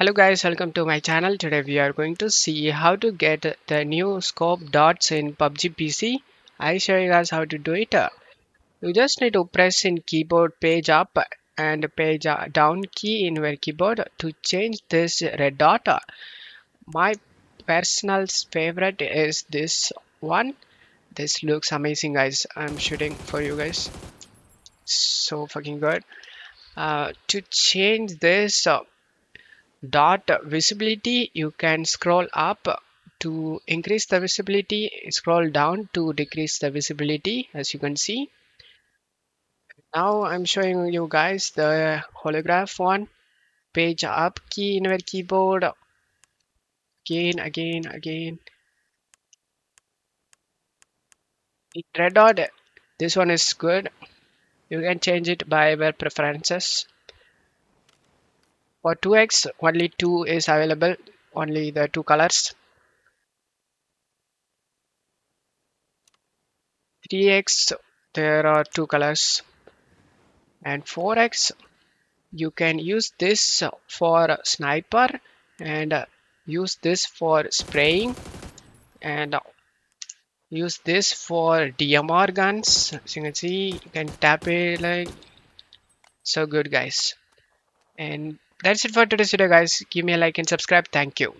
Hello guys, welcome to my channel. Today we are going to see how to get the new scope dots in PUBG PC. I show you guys how to do it. You just need to press in keyboard page up and page down key in your keyboard to change this red dot. My personal favorite is this one. This looks amazing guys. I'm shooting for you guys. So fucking good. To change this dot visibility, you can scroll up to increase the visibility, scroll down to decrease the visibility. As you can see, now I'm showing you guys the holograph one. Page up key in your keyboard, again. In red dot, this one is good. You can change it by your preferences. For 2x only 2 is available, only the two colors. 3x there are two colors, and 4x you can use this for sniper, and use this for spraying, and use this for DMR guns. As you can see, you can tap it like so good guys. And that's it for today's video guys. Give me a like and subscribe. Thank you.